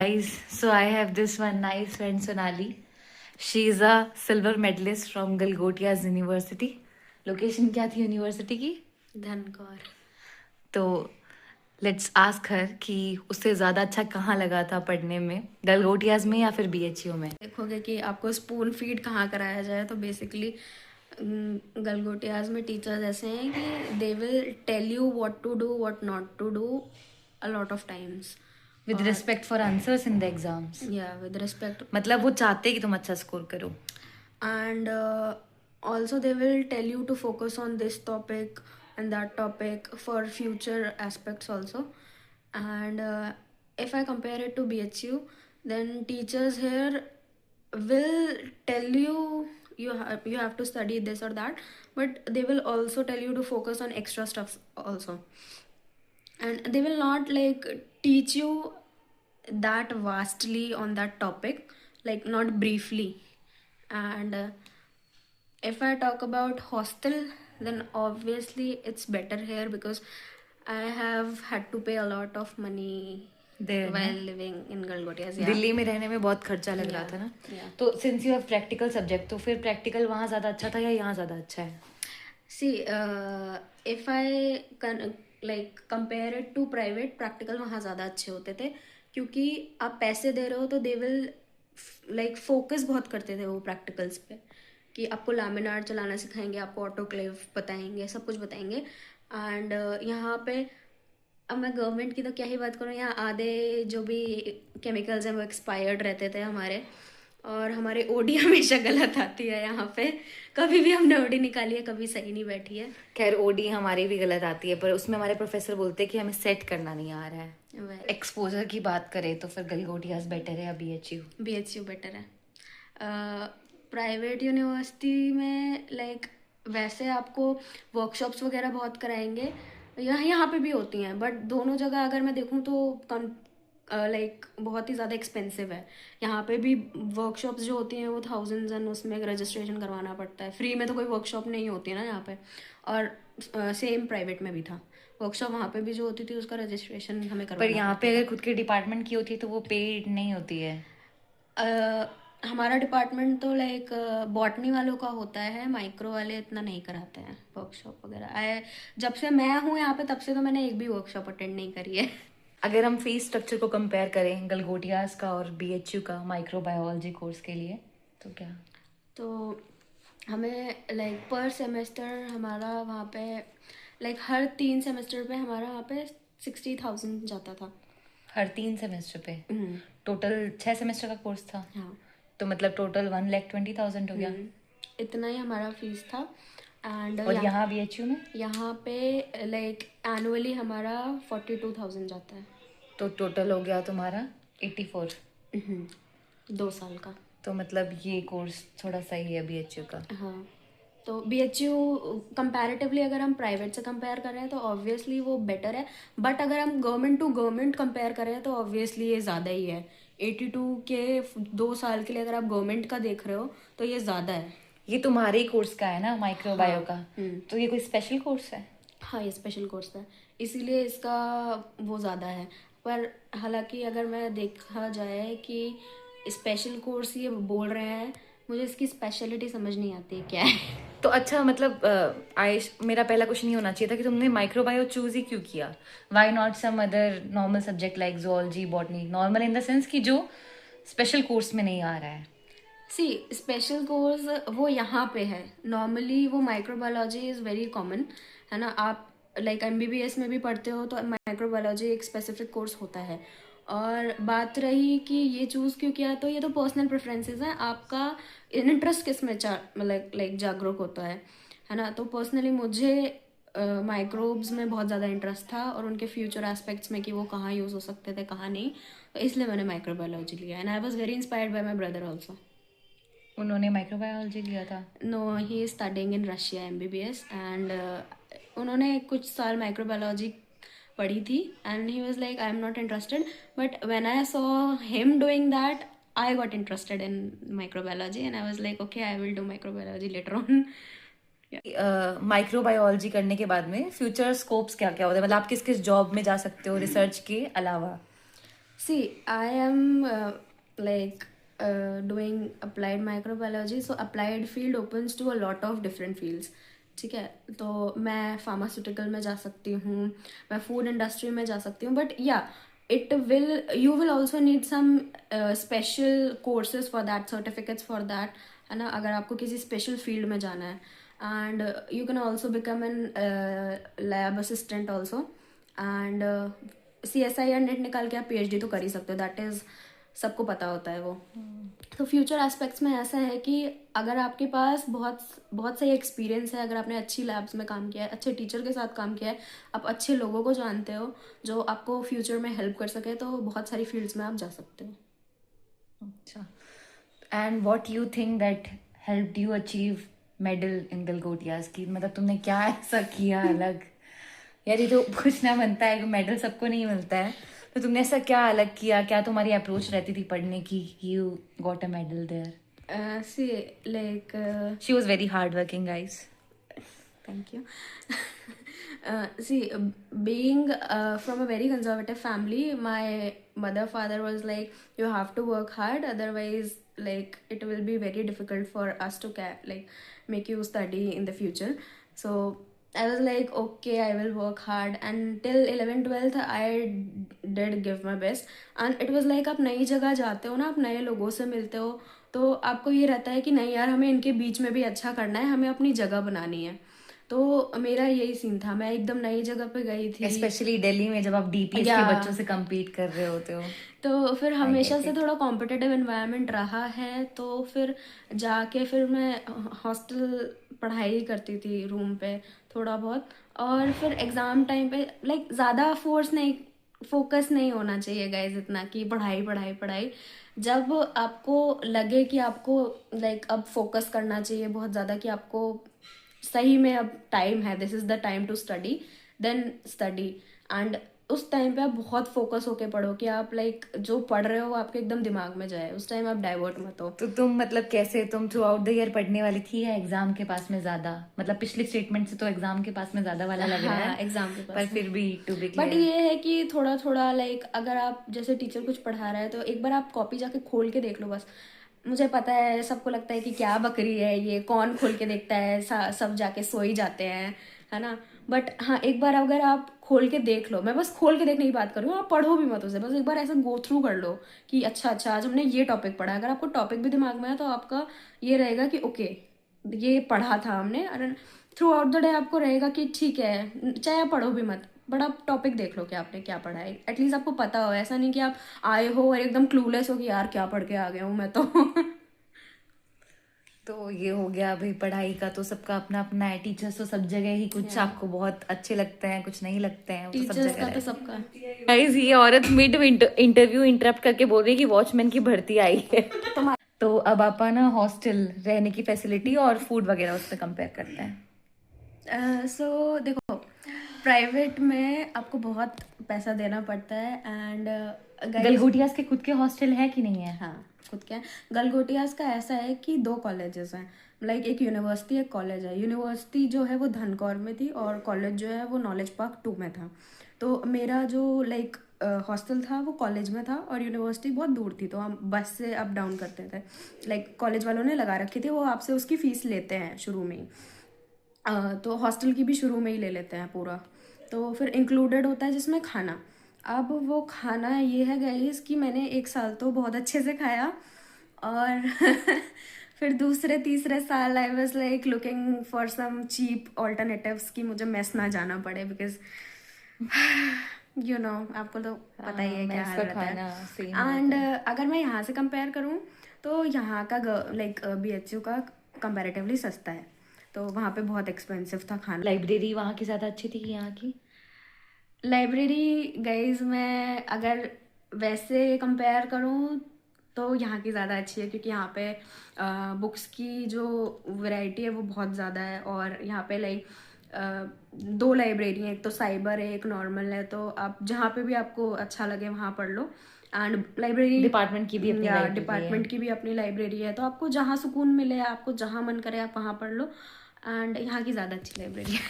Guys, so I have this one nice friend Sonali. She is a silver medalist from Galgotia's University. Location क्या थी university की? धनकौर। तो let's ask her कि उससे ज़्यादा अच्छा कहाँ लगा था पढ़ने में, गलगोटियाज में या फिर बीएचयू में? देखोगे कि आपको स्पून फीड कहाँ कराया जाए तो बेसिकली गलगोटियाज में टीचर्स ऐसे हैं कि they will tell you what to do what not to do a lot of times with respect for answers in the exams. या विद रिस्पेक्ट मतलब वो चाहते कि तुम अच्छा स्कोर करो। and also they will tell you to focus on this topic and that topic for future aspects also. And if I compare it to BHU, then teachers here will tell you you have to study this or that, but they will also tell you to focus on extra stuff also, and they will not like teach you that vastly on that topic, like not briefly. And if I talk about hostel, then obviously it's better here because I have had to pay a lot of money there while living in Galgotias. Yeah. Delhi में रहने में बहुत खर्चा लग रहा था ना। Yeah. तो since you have practical subject, तो फिर प्रैक्टिकल वहाँ ज़्यादा अच्छा था या यहाँ ज़्यादा अच्छा है? See, if I like compare it to private, practical वहाँ ज़्यादा अच्छे होते थे क्योंकि आप पैसे दे रहे हो तो they will like फोकस बहुत करते थे वो प्रैक्टिकल्स पे, कि आपको लामिनार चलाना सिखाएंगे, आपको ऑटोक्लेव बताएंगे, सब कुछ बताएंगे। एंड यहाँ पे अब मैं गवर्नमेंट की तो क्या ही बात करूँ, यहाँ आधे जो भी केमिकल्स हैं वो एक्सपायर्ड रहते थे हमारे, और हमारी ओडी हमेशा गलत आती है यहाँ पे। कभी भी हमने ओडी निकाली है, कभी सही नहीं बैठी है। खैर ओडी हमारी भी गलत आती है, पर उसमें हमारे प्रोफेसर बोलते हैं कि हमें सेट करना नहीं आ रहा है। एक्सपोजर की बात करें तो फिर गलगोटियाज बेटर है या बीएचयू? बीएचयू बेटर है। प्राइवेट यूनिवर्सिटी में लाइक वैसे आपको वर्कशॉप्स वगैरह बहुत कराएंगे, यहाँ पे भी होती हैं, बट दोनों जगह अगर मैं देखूँ तो कम लाइक बहुत ही ज़्यादा एक्सपेंसिव है। यहाँ पे भी वर्कशॉप्स जो होती हैं वो थाउजेंड्स एंड उसमें रजिस्ट्रेशन करवाना पड़ता है। फ्री में तो कोई वर्कशॉप नहीं होती है ना यहाँ पे। और सेम प्राइवेट में भी था, वर्कशॉप वहाँ पे भी जो होती थी उसका रजिस्ट्रेशन हमें करवाना। पर यहाँ पे अगर खुद के डिपार्टमेंट की होती है तो वो पेड नहीं होती है। हमारा डिपार्टमेंट तो लाइक बॉटनी वालों का होता है, माइक्रो वाले इतना नहीं कराते हैं वर्कशॉप वगैरह। जब से मैं हूँ यहाँ पे तब से तो मैंने एक भी वर्कशॉप अटेंड नहीं करी है। अगर हम फीस स्ट्रक्चर को कंपेयर करें गलगोटियाज का और बीएचयू का माइक्रोबायोलॉजी कोर्स के लिए, तो क्या? तो हमें लाइक पर सेमेस्टर हमारा वहाँ पे लाइक हर 3 सेमेस्टर पे हमारा वहाँ पे 60,000 जाता था। हर 3 सेमेस्टर पे? टोटल 6 सेमेस्टर का कोर्स था। हाँ, तो मतलब टोटल 1,20,000 हो गया। इतना ही हमारा फीस था। एंड और यहाँ बीएचयू में यहाँ पे लाइक एनुअली हमारा 42,000 जाता है। तो टोटल हो गया तुम्हारा 84। 2 साल का। तो मतलब ये कोर्स थोड़ा सही है बीएचयू का। हाँ, तो बीएचयू कंपैरेटिवली अगर हम प्राइवेट से कंपेयर कर रहे हैं तो ऑब्वियसली वो बेटर है, बट अगर हम गवर्नमेंट टू गवर्नमेंट कंपेयर कर रहे हैं तो ऑब्वियसली ये ज़्यादा ही है। 82 के 2 साल के लिए अगर आप गवर्नमेंट का देख रहे हो तो ये ज़्यादा है। ये तुम्हारे ही कोर्स का है ना, माइक्रोबायो का? तो ये कोई स्पेशल कोर्स है? हाँ, ये स्पेशल कोर्स है, इसीलिए इसका वो ज़्यादा है। पर हालांकि अगर मैं देखा जाए कि स्पेशल कोर्स ये बोल रहे हैं, मुझे इसकी स्पेशलिटी समझ नहीं आती क्या है। तो अच्छा, मतलब आयुष, मेरा पहला क्वेश्चन ये होना चाहिए था कि तुमने माइक्रोबायो चूज ही क्यों किया? Why not some other normal subject like zoology, botany? Normal in the sense कि जो स्पेशल कोर्स में नहीं आ रहा है। सी, स्पेशल कोर्स वो यहाँ पे है, नॉर्मली वो माइक्रोबायोलॉजी इज़ वेरी कॉमन है ना। आप लाइक एमबीबीएस में भी पढ़ते हो तो माइक्रोबायोलॉजी एक स्पेसिफिक कोर्स होता है। और बात रही कि ये चूज़ क्यों किया, तो ये तो पर्सनल प्रेफरेंसेस हैं, आपका इंटरेस्ट किस में मतलब लाइक जागरूक होता है ना। तो पर्सनली मुझे माइक्रोब्स में बहुत ज़्यादा इंटरेस्ट था और उनके फ्यूचर एस्पेक्ट्स में कि वो कहाँ यूज़ हो सकते थे कहाँ नहीं, तो इसलिए मैंने माइक्रोबायोलॉजी लिया। And I was very inspired by my brother also. उन्होंने माइक्रोबायोलॉजी लिया था? No, he is studying in Russia MBBS, and उन्होंने कुछ साल माइक्रोबायोलॉजी पढ़ी थी and he was like I am not interested, but when I saw him doing that I got interested in microbiology and I was like okay, I will do microbiology later on. Microbiology करने के बाद में future scopes क्या क्या होते हैं? मतलब आप किस किस जॉब में जा सकते हो रिसर्च के अलावा? See, I am like doing applied microbiology, so applied field opens to a lot of different fields. ठीक है, तो मैं फार्मास्यूटिकल में जा सकती हूँ, मैं फूड इंडस्ट्री में जा सकती हूँ, but yeah you will also need some special courses for that, certificates for that, है ना, अगर आपको किसी स्पेशल फील्ड में जाना है. And you can also become an lab assistant also. And CSI या नेट निकाल के आप PhD तो कर ही सकते हो, दैट इज सबको पता होता है वो. तो फ्यूचर एस्पेक्ट्स में ऐसा है कि अगर आपके पास बहुत बहुत सही एक्सपीरियंस है, अगर आपने अच्छी लैब्स में काम किया है, अच्छे टीचर के साथ काम किया है, आप अच्छे लोगों को जानते हो जो आपको फ्यूचर में हेल्प कर सके, तो बहुत सारी फील्ड्स में आप जा सकते हो. अच्छा. And what you think that helped you achieve medal in Galgotias की, मतलब तुमने क्या ऐसा किया अलग? यार ये तो पूछना बनता है कि मेडल सबको नहीं मिलता है, तो तुमने ऐसा क्या अलग किया, क्या तुम्हारी अप्रोच रहती थी पढ़ने की, you got a medal there? See, like she was very hard working guys. thank you. See, being from a very conservative family, my father was like, you have to work hard, otherwise like it will be very difficult for us to like make you study in the future. So I was like, okay, I will work hard, and till 11th 12th I did give my best. And it was like, आप नई जगह जाते हो ना, आप नए लोगों से मिलते हो, तो आपको ये रहता है कि नहीं यार, हमें इनके बीच में भी अच्छा करना है, हमें अपनी जगह बनानी है. तो मेरा यही सीन था, मैं एकदम नई जगह पे गई थी, स्पेशली दिल्ली में जब आप DPS के बच्चों से compete कर रहे होते हो. तो फिर हमेशा से थोड़ा कॉम्पिटिटिव एनवायरनमेंट रहा है, तो फिर जाके फिर मैं हॉस्टल पढ़ाई करती थी रूम पे थोड़ा बहुत. और फिर एग्ज़ाम टाइम पे लाइक ज़्यादा फोकस नहीं होना चाहिए गाइज, इतना कि पढ़ाई पढ़ाई पढ़ाई. जब आपको लगे कि आपको लाइक अब फोकस करना चाहिए बहुत ज़्यादा, कि आपको सही में अब टाइम है, this is the time to study, then study. And उस टाइम पे आप बहुत फोकस होके पढ़ो कि आप लाइक जो पढ़ रहे हो वो आपके एकदम दिमाग में जाए, उस टाइम आप डाइवर्ट मत हो. तो तुम मतलब कैसे, तुम थ्रू आउट द ईयर पढ़ने वाली थी या एग्जाम के पास में ज्यादा? मतलब पिछले स्टेटमेंट से तो एग्जाम के पास में ज्यादा वाला लग रहा है. एग्जाम के पास पर फिर भी टू बी बट ये है कि थोड़ा थोड़ा लाइक अगर आप जैसे टीचर कुछ पढ़ा रहा है तो एक बार आप कॉपी जाके खोल के देख लो बस. मुझे पता है सबको लगता है कि क्या बकरी है ये, कौन खोल के देखता है, सब जाके सो ही जाते हैं, है ना. बट हाँ, एक बार अगर आप खोल के देख लो, मैं बस खोल के देखने की बात कर रही हूँ, आप पढ़ो भी मत उसे, बस एक बार ऐसा गो थ्रू कर लो कि अच्छा आज हमने ये टॉपिक पढ़ा. अगर आपको टॉपिक भी दिमाग में है तो आपका ये रहेगा कि ओके ये पढ़ा था हमने. और थ्रू आउट द डे आपको रहेगा कि ठीक है, चाहे आप पढ़ो भी मत, बट आप टॉपिक देख लो कि आपने क्या पढ़ा है, एटलीस्ट आपको पता हो. ऐसा नहीं कि आप आए हो और एकदम क्लूलेस हो कि यार क्या पढ़ के आ गया हूँ मैं तो. तो ये हो गया अभी पढ़ाई का, तो सबका अपना अपना है. टीचर्स तो सब जगह ही, कुछ आपको बहुत अच्छे लगते हैं, कुछ नहीं लगते हैं, वो तो सब टीचर्स जगह का तो रहते सबका. हैं. गाइस ये औरत मिड इंटरव्यू इंटरप्ट करके बोल रही है कि वॉचमैन की भर्ती आई है. तो अब आप ना हॉस्टल रहने की फैसिलिटी और फूड वगैरह उस पर कंपेयर करते हैं. सो देखो, प्राइवेट में आपको बहुत पैसा देना पड़ता है. एंड गलगोटियास के खुद के हॉस्टल है कि नहीं है? हाँ, खुद क्या. गलगोटियास का ऐसा है कि 2 कॉलेजेस हैं, लाइक एक यूनिवर्सिटी एक कॉलेज है. यूनिवर्सिटी जो है वो धनकौर में थी और कॉलेज जो है वो नॉलेज पार्क 2 में था. तो मेरा जो लाइक हॉस्टल था वो कॉलेज में था और यूनिवर्सिटी बहुत दूर थी, तो हम बस से अप डाउन करते थे. लाइक कॉलेज वालों ने लगा रखी थी, वो आपसे उसकी फ़ीस लेते हैं शुरू में ही. तो हॉस्टल की भी शुरू में ही ले लेते हैं पूरा. तो फिर इंक्लूडेड होता है जिसमें खाना. अब वो खाना ये है गाइस कि मैंने 1 साल तो बहुत अच्छे से खाया, और फिर दूसरे तीसरे साल I was like looking for some cheap alternatives कि मुझे मेस ना जाना पड़े, बिकॉज आपको तो पता ही है क्या हाल रहता है. एंड अगर मैं यहाँ से कंपेयर करूँ तो यहाँ का लाइक BHU का कंपैरेटिवली सस्ता है, तो वहाँ पे बहुत एक्सपेंसिव था खाना. लाइब्रेरी वहाँ की ज़्यादा अच्छी थी कि यहाँ की? लाइब्रेरी गाइज मैं अगर वैसे कंपेयर करूँ तो यहाँ की ज़्यादा अच्छी है, क्योंकि यहाँ पे बुक्स की जो वैरायटी है वो बहुत ज़्यादा है. और यहाँ पे लाइक 2 लाइब्रेरी हैं, एक तो साइबर है एक नॉर्मल है, तो आप जहाँ पे भी आपको अच्छा लगे वहाँ पढ़ लो. एंड लाइब्रेरी डिपार्टमेंट की भी अपनी लाइब्रेरी डिपार्टमेंट की भी अपनी लाइब्रेरी है, तो आपको जहाँ सुकून मिले, आपको जहाँ मन करे आप वहाँ पढ़ लो. एंड यहाँ की ज़्यादा अच्छी लाइब्रेरी है.